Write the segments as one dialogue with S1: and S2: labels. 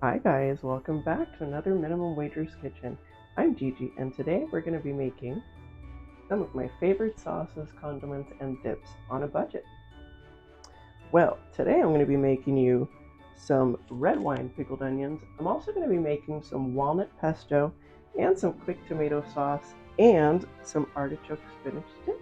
S1: Hi guys, welcome back to another Minimum Wager's Kitchen. I'm Gigi and today we're going to be making some of my favorite sauces, condiments, and dips on a budget. Well, today I'm going to be making you some red wine pickled onions. I'm also going to be making some walnut pesto and some quick tomato sauce and some artichoke spinach dip.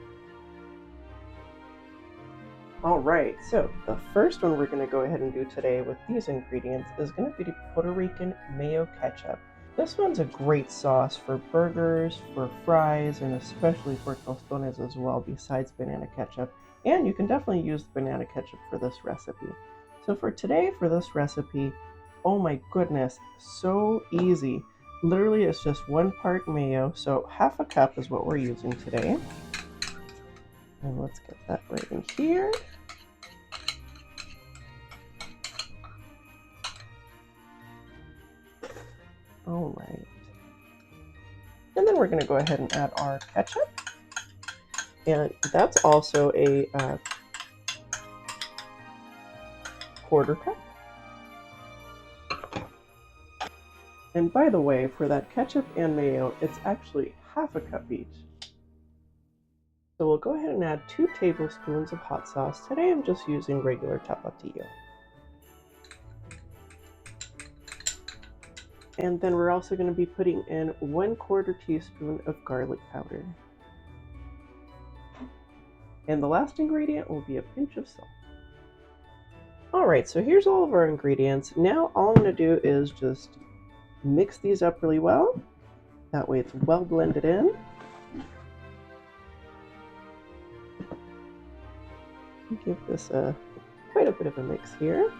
S1: Alright, so the first one we're going to go ahead and do today with these ingredients is going to be Puerto Rican mayo ketchup. This one's a great sauce for burgers, for fries, and especially for tostones as well, besides banana ketchup. And you can definitely use the banana ketchup for this recipe. So for today, for this recipe, oh my goodness, so easy. Literally, it's just 1 part mayo, so half a cup is what we're using today. And let's get that right in here. All right. And then we're going to go ahead and add our ketchup. And that's also a quarter cup. And by the way, for that ketchup and mayo, it's actually half a cup each. So we'll go ahead and add 2 tablespoons of hot sauce. Today I'm just using regular tapatio. And then we're also going to be putting in 1/4 teaspoon of garlic powder. And the last ingredient will be a pinch of salt. Alright, so here's all of our ingredients. Now all I'm going to do is just mix these up really well. That way it's well blended in. Give this quite a bit of a mix here.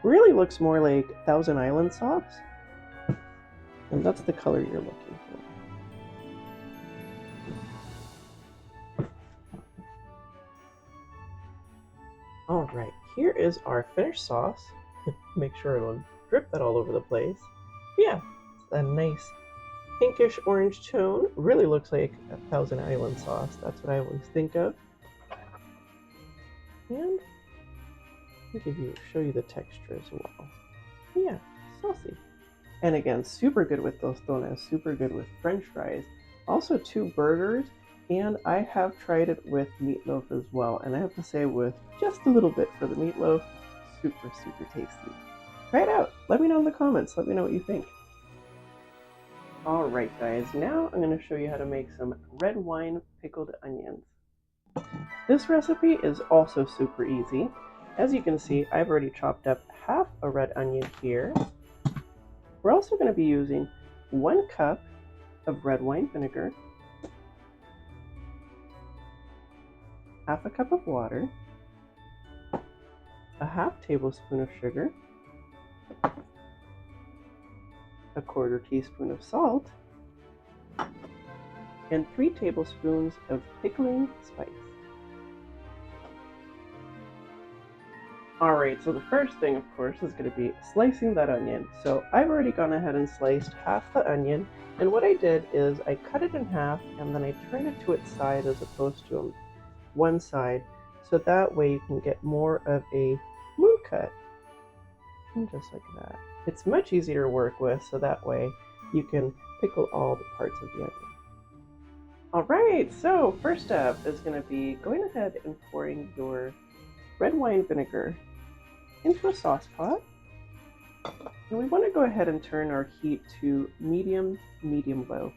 S1: Really looks more like Thousand Island sauce. And that's the color you're looking for. Alright, here is our finished sauce. Make sure I don't drip that all over the place. Yeah, it's a nice pinkish orange tone. Really looks like a Thousand Island sauce. That's what I always think of. And show you the texture as well. Yeah, saucy. And again, super good with tostones, super good with French fries. Also 2 burgers, and I have tried it with meatloaf as well. And I have to say, with just a little bit for the meatloaf, super, super tasty. Try it out. Let me know in the comments. Let me know what you think. Alright guys, now I'm going to show you how to make some red wine pickled onions. This recipe is also super easy. As you can see, I've already chopped up half a red onion here. We're also going to be using 1 cup of red wine vinegar, half a cup of water, a half tablespoon of sugar, a 1/4 teaspoon of salt, and 3 tablespoons of pickling spice. Alright, so the first thing, of course, is going to be slicing that onion. So I've already gone ahead and sliced half the onion, and what I did is I cut it in half and then I turned it to its side as opposed to one side, so that way you can get more of a moon cut. And just like that. It's much easier to work with, so that way you can pickle all the parts of the onion. Alright, so first up is going to be going ahead and pouring your red wine vinegar into a sauce pot. And we want to go ahead and turn our heat to medium low.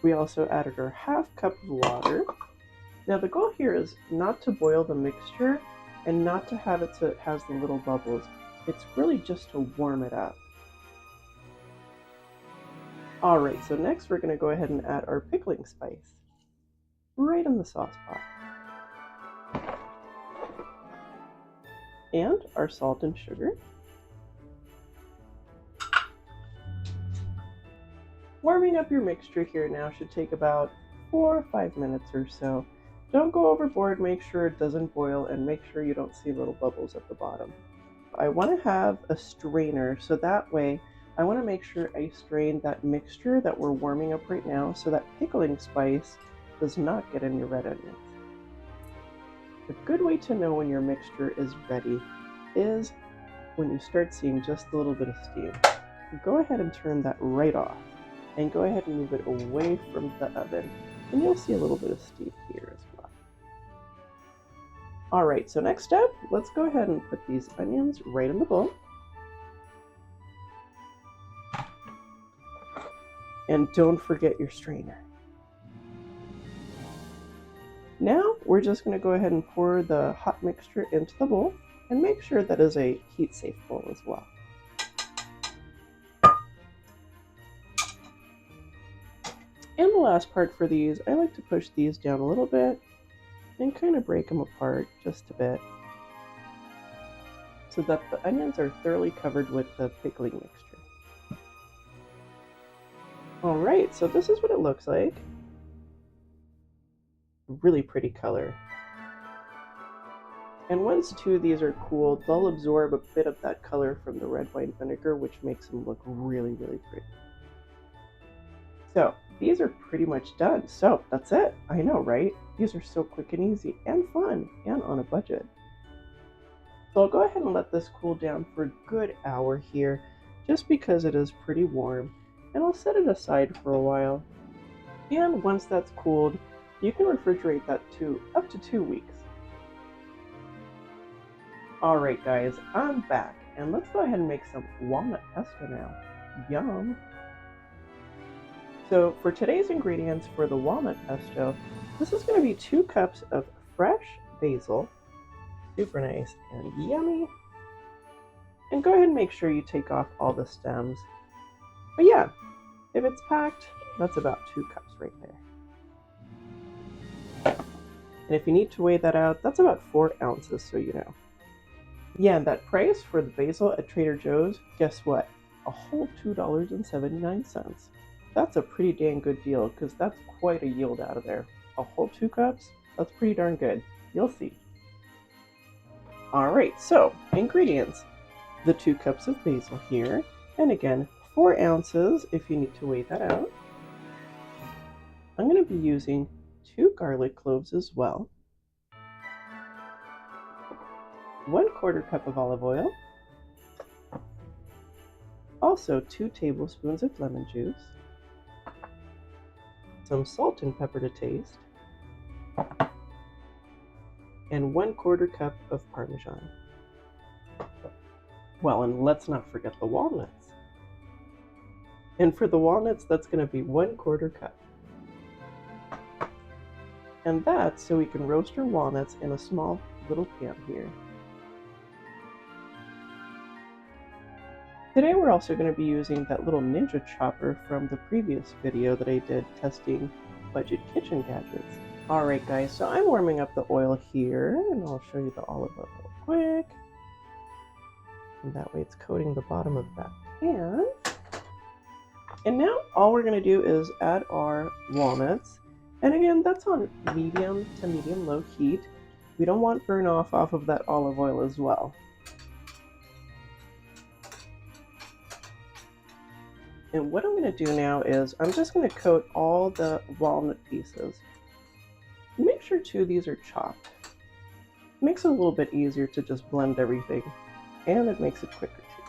S1: We also added our half cup of water. Now the goal here is not to boil the mixture and not to have it so it has the little bubbles. It's really just to warm it up. Alright, so next we're going to go ahead and add our pickling spice right in the sauce pot. And our salt and sugar. Warming up your mixture here now should take about 4 or 5 minutes or so. Don't go overboard, make sure it doesn't boil, and make sure you don't see little bubbles at the bottom. I want to have a strainer, so that way I want to make sure I strain that mixture that we're warming up right now so that pickling spice does not get in your red onions. A good way to know when your mixture is ready is when you start seeing just a little bit of steam, go ahead and turn that right off and go ahead and move it away from the oven, and you'll see a little bit of steam here as well. All right, so next up, let's go ahead and put these onions right in the bowl. And don't forget your strainer. Now we're just going to go ahead and pour the hot mixture into the bowl, and make sure that is a heat-safe bowl as well. And the last part for these, I like to push these down a little bit and kind of break them apart just a bit so that the onions are thoroughly covered with the pickling mixture. All right, so this is what it looks like. Really pretty color. And once two of these are cooled, they'll absorb a bit of that color from the red wine vinegar, which makes them look really, really pretty. So these are pretty much done. So that's it. I know, right? These are so quick and easy and fun and on a budget. So I'll go ahead and let this cool down for a good hour here, just because it is pretty warm, and I'll set it aside for a while. And once that's cooled, you can refrigerate that to up to 2 weeks. All right, guys, I'm back, and let's go ahead and make some walnut pesto now. Yum! So for today's ingredients for the walnut pesto, this is going to be 2 cups of fresh basil, super nice and yummy. And go ahead and make sure you take off all the stems. But yeah, if it's packed, that's about 2 cups right there. And if you need to weigh that out, that's about 4 ounces, so you know. Yeah, and that price for the basil at Trader Joe's, guess what? A whole $2.79. That's a pretty dang good deal, because that's quite a yield out of there. A whole 2 cups? That's pretty darn good. You'll see. Alright, so ingredients. The 2 cups of basil here, and again, 4 ounces if you need to weigh that out. I'm going to be using 2 garlic cloves as well. 1/4 cup of olive oil. Also 2 tablespoons of lemon juice. Some salt and pepper to taste. And 1/4 cup of Parmesan. Well, and let's not forget the walnuts. And for the walnuts, that's going to be 1/4 cup. And that's so we can roast our walnuts in a small little pan here. Today we're also going to be using that little ninja chopper from the previous video that I did testing budget kitchen gadgets. Alright guys, so I'm warming up the oil here, and I'll show you the olive oil real quick. And that way it's coating the bottom of that pan. And now all we're going to do is add our walnuts. And again, that's on medium to medium-low heat. We don't want burn off of that olive oil as well. And what I'm going to do now is I'm just going to coat all the walnut pieces. Make sure 2 of these are chopped. It makes it a little bit easier to just blend everything, and it makes it quicker too.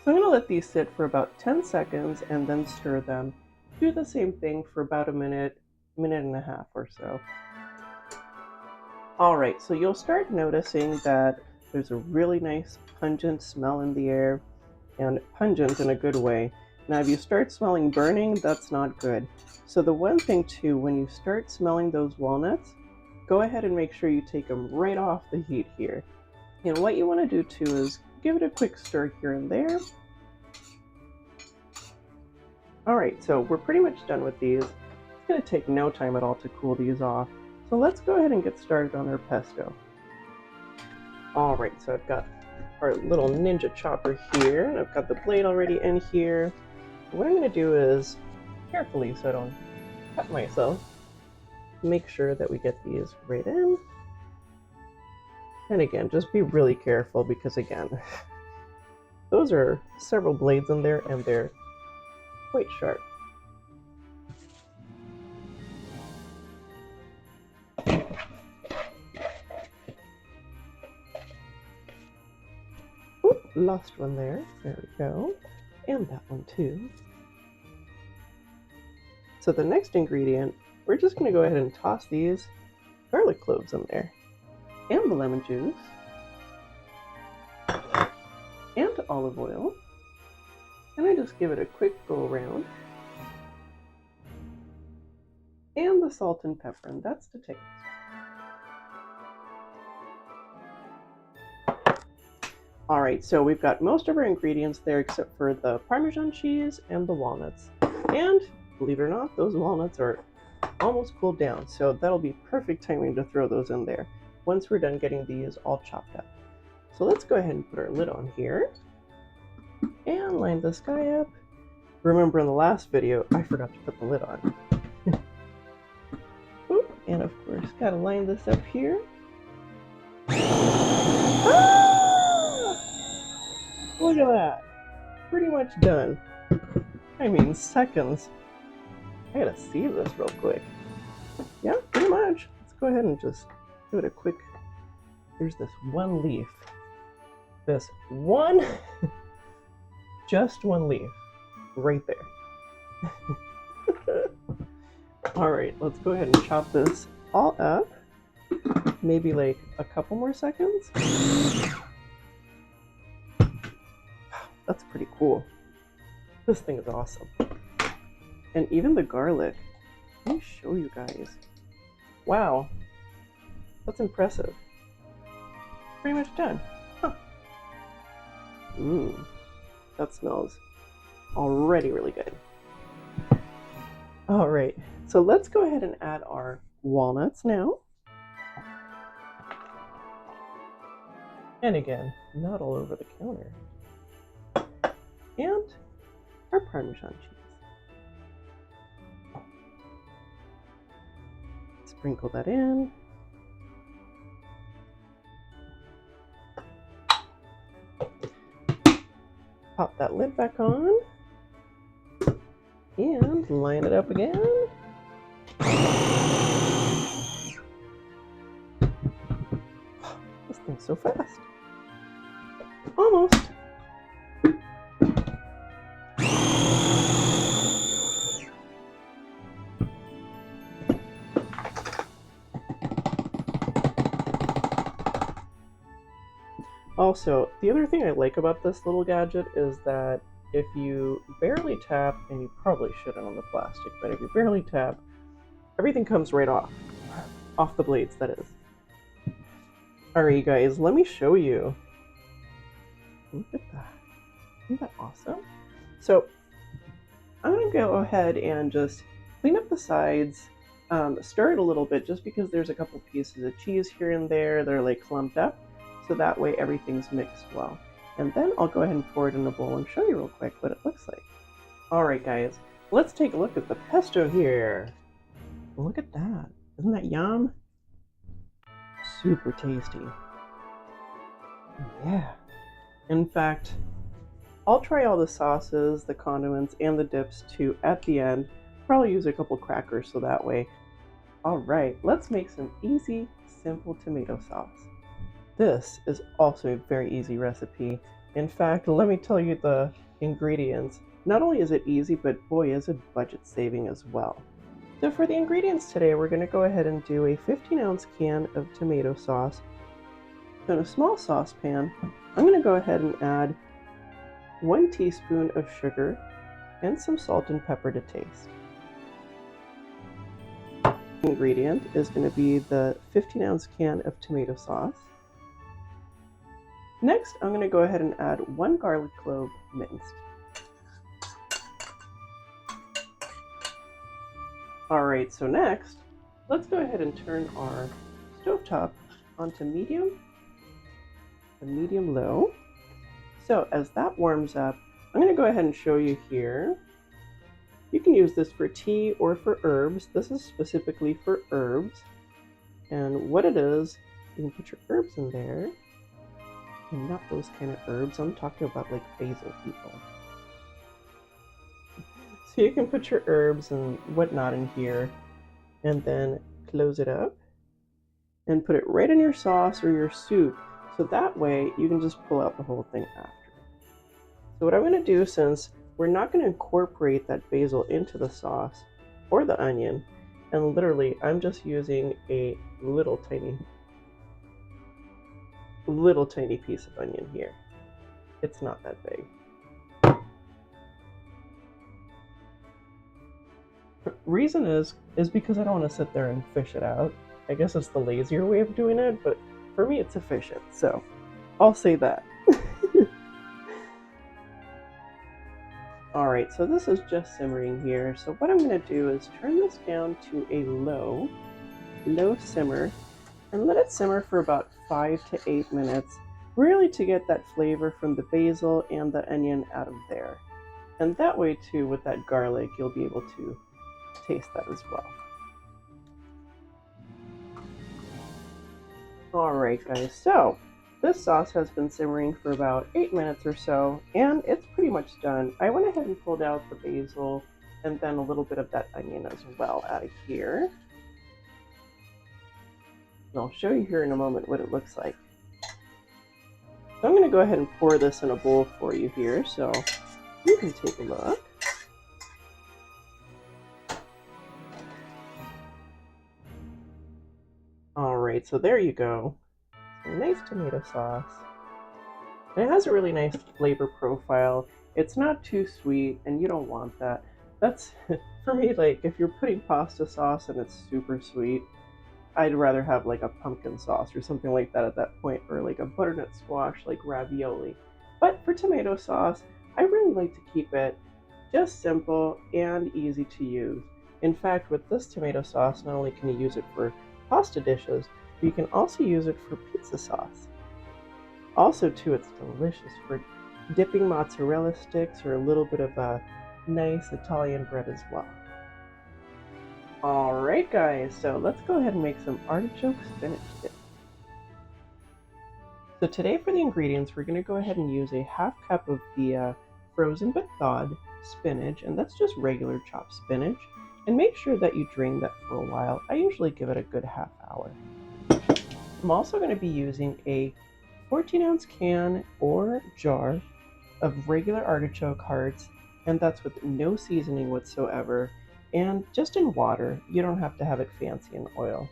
S1: So I'm going to let these sit for about 10 seconds and then stir them. Do the same thing for about a minute, minute and a half or so. Alright, so you'll start noticing that there's a really nice pungent smell in the air, and pungent in a good way. Now if you start smelling burning, that's not good. So the one thing too, when you start smelling those walnuts, go ahead and make sure you take them right off the heat here. And what you want to do too is give it a quick stir here and there. Alright, so we're pretty much done with these. It's going to take no time at all to cool these off. So let's go ahead and get started on our pesto. Alright, so I've got our little ninja chopper here, and I've got the blade already in here. What I'm going to do is, carefully so I don't cut myself, make sure that we get these right in. And again, just be really careful because again, those are several blades in there and they're quite sharp. lost one there. There we go. And that one too. So the next ingredient, we're just going to go ahead and toss these garlic cloves in there. And the lemon juice. And olive oil. And I just give it a quick go around. And the salt and pepper, and that's to taste. All right, so we've got most of our ingredients there except for the Parmesan cheese and the walnuts. And believe it or not, those walnuts are almost cooled down, so that'll be perfect timing to throw those in there once we're done getting these all chopped up. So let's go ahead and put our lid on here and line this guy up. Remember in the last video, I forgot to put the lid on. And of course, gotta line this up here. Ah! Look at that. Pretty much done. I mean, seconds. I gotta see this real quick. Yeah, pretty much. Let's go ahead and just give it a quick. There's this one leaf. This one, just one leaf, right there. All right, let's go ahead and chop this all up. Maybe like a couple more seconds. Wow, that's pretty cool. This thing is awesome. And even the garlic. Let me show you guys. Wow, that's impressive. Pretty much done. Huh. That smells already really good. All right, so let's go ahead and add our walnuts now. And again, not all over the counter. And our Parmesan cheese. Sprinkle that in. Pop that lid back on. And line it up again. This thing's so fast. Almost. Also, the other thing I like about this little gadget is that if you barely tap, and you probably shouldn't on the plastic, but if you barely tap, everything comes right off. Off the blades, that is. Alright, you guys, let me show you. Look at that. Isn't that awesome? So, I'm going to go ahead and just clean up the sides, stir it a little bit just because there's a couple pieces of cheese here and there that are like clumped up, so that way everything's mixed well. And then I'll go ahead and pour it in a bowl and show you real quick what it looks like. Alright guys, let's take a look at the pesto here. Look at that. Isn't that yum? Super tasty. Yeah. In fact, I'll try all the sauces, the condiments, and the dips too at the end. Probably use a couple crackers so that way. Alright, let's make some easy, simple tomato sauce. This is also a very easy recipe. In fact, let me tell you the ingredients. Not only is it easy, but boy, is it budget saving as well. So for the ingredients today, we're going to go ahead and do a 15-ounce can of tomato sauce. So in a small saucepan, I'm going to go ahead and add 1 teaspoon of sugar and some salt and pepper to taste. The ingredient is going to be the 15-ounce can of tomato sauce. Next, I'm going to go ahead and add 1 garlic clove minced. Alright, so next, let's go ahead and turn our stovetop onto medium and medium-low. So as that warms up, I'm going to go ahead and show you here. You can use this for tea or for herbs. This is specifically for herbs. And what it is, you can put your herbs in there. And not those kind of herbs. I'm talking about like basil people. So you can put your herbs and whatnot in here and then close it up and put it right in your sauce or your soup. So that way you can just pull out the whole thing after. So what I'm going to do, since we're not going to incorporate that basil into the sauce or the onion, and literally I'm just using a little tiny piece of onion here. It's not that big. Reason is because I don't want to sit there and fish it out. I guess it's the lazier way of doing it, but for me it's efficient, so I'll say that. Alright, so this is just simmering here. So what I'm going to do is turn this down to a low simmer and let it simmer for about 5 to 8 minutes, really to get that flavor from the basil and the onion out of there. And that way too, with that garlic, you'll be able to taste that as well. Alright guys, so this sauce has been simmering for about 8 minutes or so, and it's pretty much done. I went ahead and pulled out the basil and then a little bit of that onion as well out of here. And I'll show you here in a moment what it looks like. So I'm going to go ahead and pour this in a bowl for you here so you can take a look. Alright, so there you go. Some nice tomato sauce. And it has a really nice flavor profile. It's not too sweet, and you don't want that. That's, for me, like, if you're putting pasta sauce and it's super sweet, I'd rather have like a pumpkin sauce or something like that at that point, or like a butternut squash, like ravioli. But for tomato sauce, I really like to keep it just simple and easy to use. In fact, with this tomato sauce, not only can you use it for pasta dishes, but you can also use it for pizza sauce. Also, too, it's delicious for dipping mozzarella sticks or a little bit of a nice Italian bread as well. Alright guys, so let's go ahead and make some artichoke spinach dip. So today for the ingredients, we're going to go ahead and use a half cup of the frozen but thawed spinach, and that's just regular chopped spinach. And make sure that you drain that for a while. I usually give it a good half hour. I'm also going to be using a 14-ounce can or jar of regular artichoke hearts, and that's with no seasoning whatsoever, and just in water. You don't have to have it fancy in oil.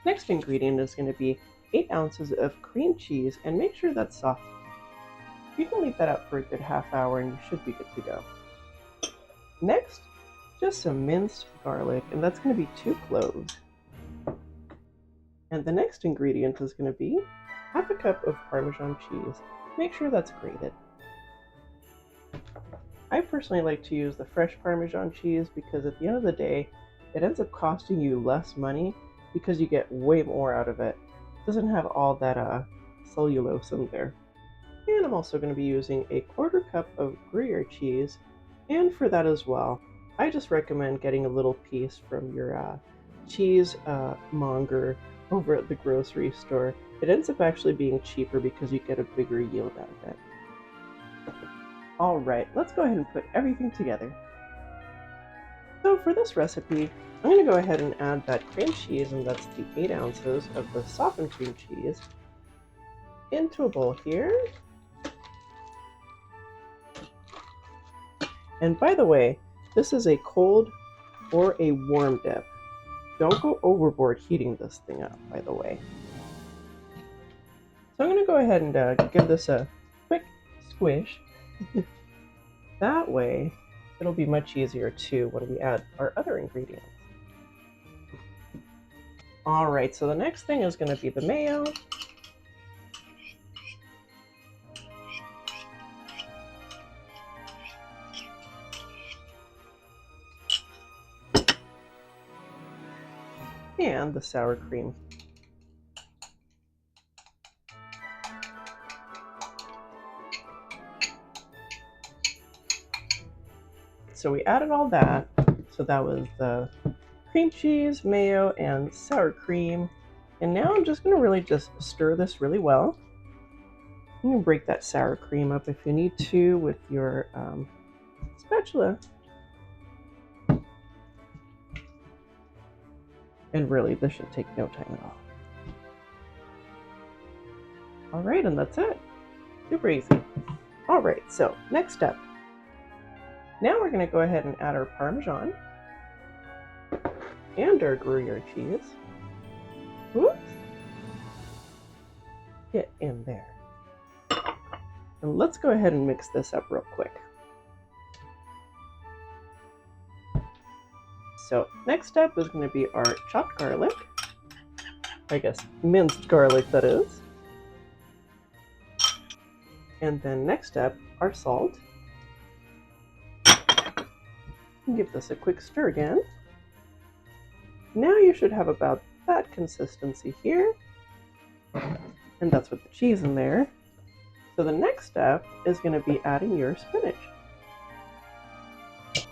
S1: Next ingredient is going to be 8 ounces of cream cheese, and make sure that's soft. You can leave that out for a good half hour and you should be good to go. Next, just some minced garlic, and that's going to be 2 cloves. And the next ingredient is going to be half a cup of Parmesan cheese. Make sure that's grated. I personally like to use the fresh Parmesan cheese because at the end of the day, it ends up costing you less money because you get way more out of it. It doesn't have all that cellulose in there. And I'm also going to be using a 1/4 cup of Gruyere cheese. And for that as well, I just recommend getting a little piece from your cheese monger over at the grocery store. It ends up actually being cheaper because you get a bigger yield out of it. Alright, let's go ahead and put everything together. So for this recipe, I'm going to go ahead and add that cream cheese, and that's the 8 ounces of the softened cream cheese, into a bowl here. And by the way, this is a cold or a warm dip. Don't go overboard heating this thing up, by the way. So I'm going to go ahead and give this a quick squish. That way, it'll be much easier too when we add our other ingredients. Alright, so the next thing is going to be the mayo. And the sour cream. So we added all that. So that was the cream cheese, mayo, and sour cream. And now I'm just going to really just stir this really well. You can break that sour cream up if you need to with your spatula. And really, this should take no time at all. Alright, and that's it. Super easy. All right, so next step. Now we're going to go ahead and add our Parmesan and our Gruyere cheese. Whoops. Get in there. And let's go ahead and mix this up real quick. So next step is going to be our chopped garlic. I guess minced garlic, that is. And then next step, our salt. Give this a quick stir again. Now you should have about that consistency here. And that's with the cheese in there. So the next step is going to be adding your spinach.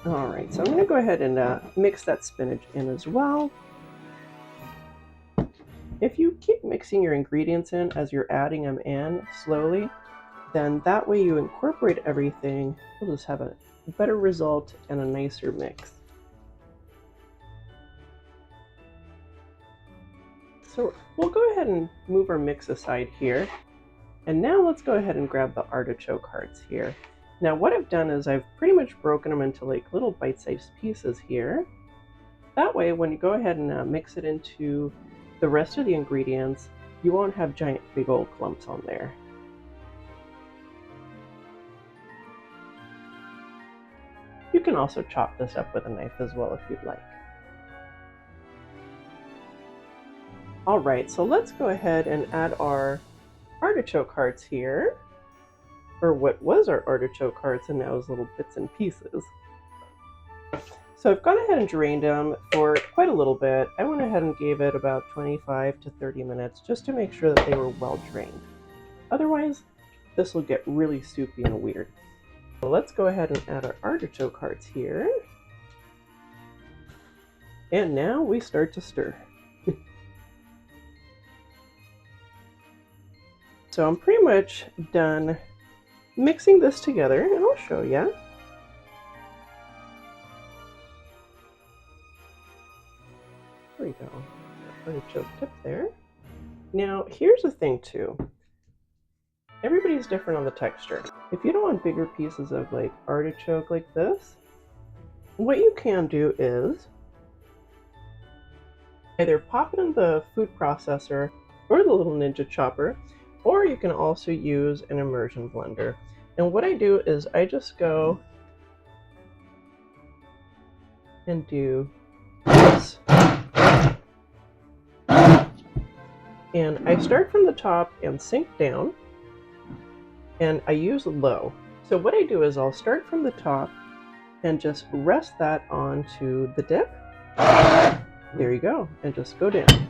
S1: All right, so I'm going to go ahead and mix that spinach in as well. If you keep mixing your ingredients in as you're adding them in slowly, then that way you incorporate everything, you'll just have a better result and a nicer mix. So we'll go ahead and move our mix aside here. And now let's go ahead and grab the artichoke hearts here. Now what I've done is I've pretty much broken them into like little bite-sized pieces here. That way when you go ahead and mix it into the rest of the ingredients, you won't have giant big old clumps on there. You can also chop this up with a knife as well if you'd like. All right, so let's go ahead and add our artichoke hearts here, or what was our artichoke hearts and now is little bits and pieces. So I've gone ahead and drained them for quite a little bit. I went ahead and gave it about 25 to 30 minutes just to make sure that they were well drained. Otherwise, this will get really soupy and weird. So let's go ahead and add our artichoke hearts here. And now we start to stir. So I'm pretty much done mixing this together, and I'll show you. There we go. Artichoke tip there. Now, here's the thing too. Everybody's different on the texture. If you don't want bigger pieces of like artichoke like this, what you can do is either pop it in the food processor or the little Ninja chopper, or you can also use an immersion blender. And what I do is I just go and do this. And I start from the top and sink down, and I use low. So what I do is I'll start from the top and just rest that onto the dip. There you go, and just go down.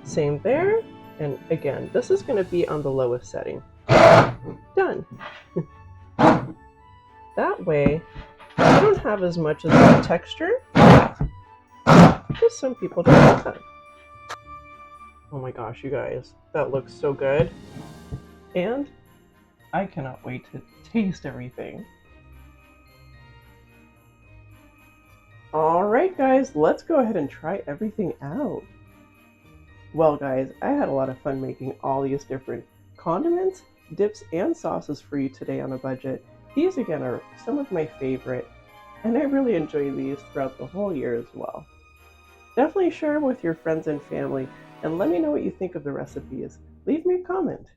S1: Same there, and again, this is going to be on the lowest setting. Done. That way, you don't have as much of that texture, because some people don't like that. Oh my gosh, you guys, that looks so good. And I cannot wait to taste everything. All right, guys, let's go ahead and try everything out. Well, guys, I had a lot of fun making all these different condiments, dips, and sauces for you today on a budget. These, again, are some of my favorite, and I really enjoy these throughout the whole year as well. Definitely share them with your friends and family, and let me know what you think of the recipes. Leave me a comment.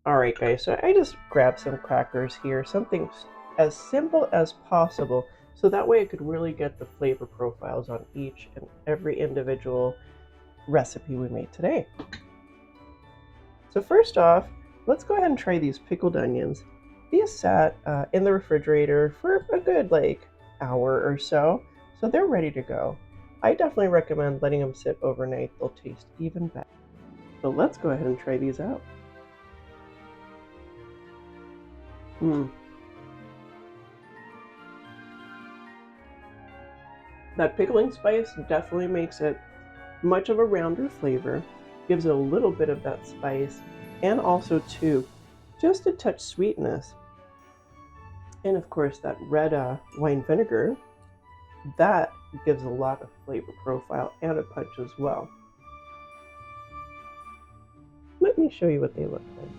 S1: All right, guys, so I just grabbed some crackers here, something as simple as possible, so that way I could really get the flavor profiles on each and every individual recipe we made today. So first off, let's go ahead and try these pickled onions. These sat in the refrigerator for a good hour or so they're ready to go. I definitely recommend letting them sit overnight. They'll taste even better. So let's go ahead and try these out. That pickling spice definitely makes it much of a rounder flavor, gives it a little bit of that spice, and also too, just a touch sweetness. And of course that red wine vinegar, that gives a lot of flavor profile and a punch as well. Let me show you what they look like.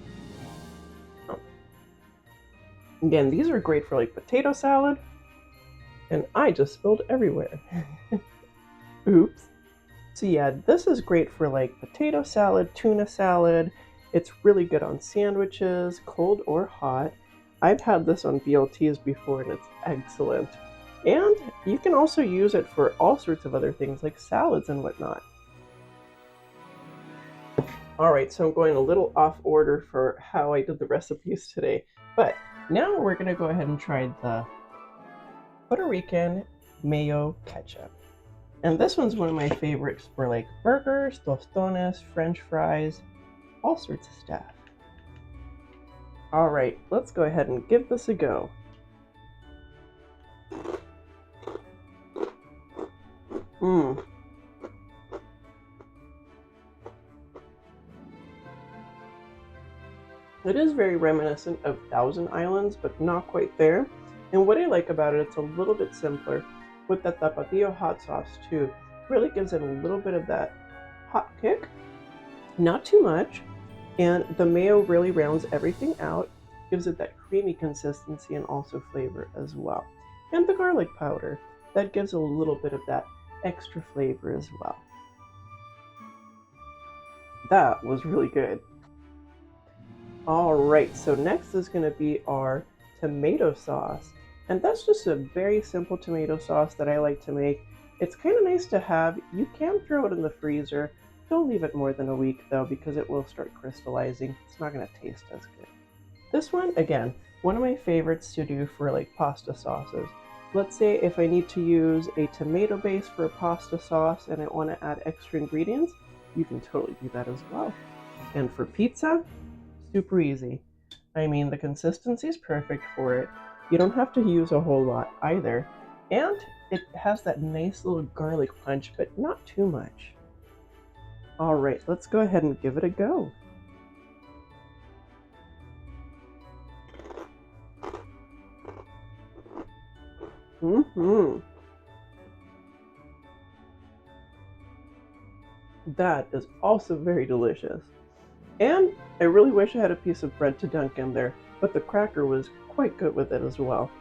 S1: Again, these are great for like potato salad, and I just spilled everywhere. Oops. So yeah, this is great for like potato salad, tuna salad. It's really good on sandwiches, cold or hot. I've had this on BLTs before and it's excellent. And you can also use it for all sorts of other things like salads and whatnot. All right, so I'm going a little off order for how I did the recipes today, but now we're gonna go ahead and try the Puerto Rican mayo ketchup. And this one's one of my favorites for like burgers, tostones, french fries, all sorts of stuff. All right, let's go ahead and give this a go. Mmm. It is very reminiscent of Thousand Islands, but not quite there. And what I like about it, it's a little bit simpler. With that tapatio hot sauce too, really gives it a little bit of that hot kick, not too much. And the mayo really rounds everything out, gives it that creamy consistency and also flavor as well. And the garlic powder, that gives a little bit of that extra flavor as well. That was really good. All right, so next is going to be our tomato sauce. And that's just a very simple tomato sauce that I like to make. It's kind of nice to have. You can throw it in the freezer. Don't leave it more than a week though, because it will start crystallizing. It's not going to taste as good. This one, again, one of my favorites to do for like pasta sauces. Let's say if I need to use a tomato base for a pasta sauce and I want to add extra ingredients, you can totally do that as well. And for pizza, super easy. I mean, the consistency is perfect for it. You don't have to use a whole lot either. And it has that nice little garlic punch, but not too much. All right, let's go ahead and give it a go. Mm-hmm. That is also very delicious. And I really wish I had a piece of bread to dunk in there, but the cracker was quite good with it as well.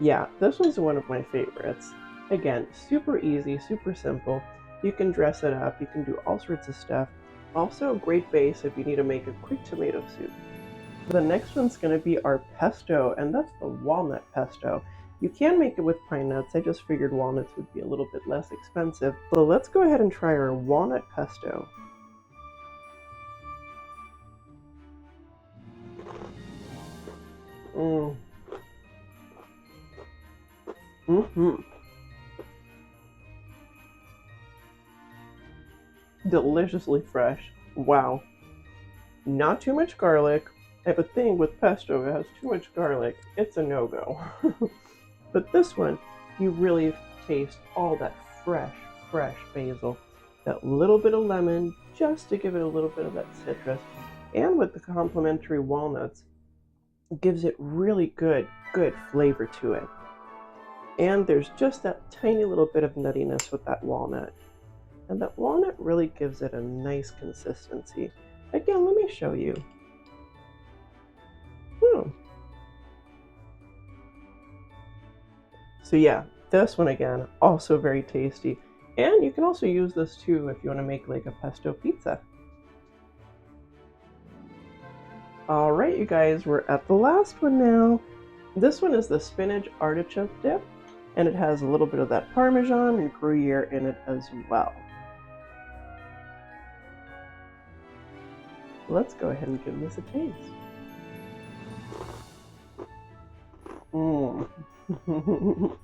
S1: Yeah, this one's one of my favorites. Again, super easy, super simple. You can dress it up, you can do all sorts of stuff. Also, a great base if you need to make a quick tomato soup. The next one's going to be our pesto, and that's the walnut pesto. You can make it with pine nuts. I just figured walnuts would be a little bit less expensive. So let's go ahead and try our walnut pesto. Mm. Mm-hmm. Deliciously fresh. Wow. Not too much garlic. I have a thing with pesto, it has too much garlic. It's a no-go. But this one, you really taste all that fresh basil. That little bit of lemon, just to give it a little bit of that citrus. And with the complementary walnuts, it gives it really good flavor to it. And there's just that tiny little bit of nuttiness with that walnut. And that walnut really gives it a nice consistency. Again, let me show you. So yeah, this one again, also very tasty. And you can also use this too if you want to make like a pesto pizza. All right, you guys, we're at the last one now. This one is the spinach artichoke dip, and it has a little bit of that Parmesan and Gruyere in it as well. Let's go ahead and give this a taste. Mmm. Mmm.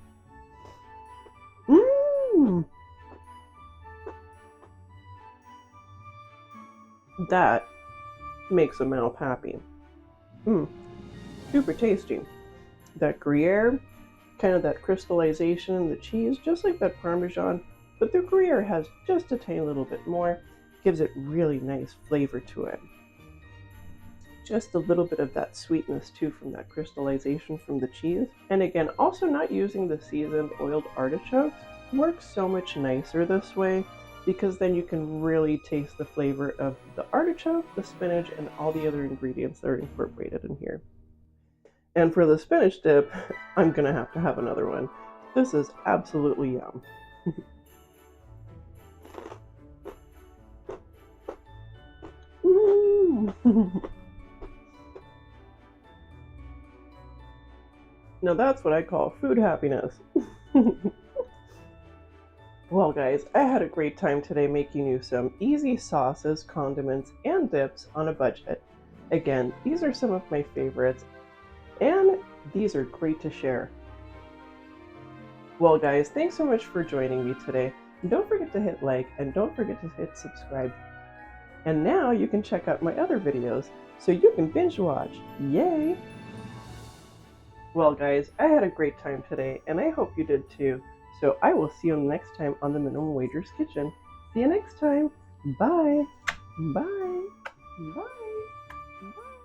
S1: That makes a mouth happy. Mmm. Super tasty. That Gruyere, kind of that crystallization in the cheese, just like that Parmesan, but the Gruyere has just a tiny little bit more, gives it really nice flavor to it. Just a little bit of that sweetness too from that crystallization from the cheese. And again, also not using the seasoned oiled artichokes works so much nicer this way, because then you can really taste the flavor of the artichoke, the spinach, and all the other ingredients that are incorporated in here. And for the spinach dip, I'm gonna have to have another one. This is absolutely yum. Now that's what I call food happiness. Well, guys, I had a great time today making you some easy sauces, condiments, and dips on a budget. Again, these are some of my favorites, and these are great to share. Well, guys, thanks so much for joining me today. Don't forget to hit like and don't forget to hit subscribe. And now you can check out my other videos so you can binge watch. Yay! Well, guys, I had a great time today, and I hope you did too. So I will see you next time on the Minimum Wagers Kitchen. See you next time. Bye. Bye. Bye. Bye.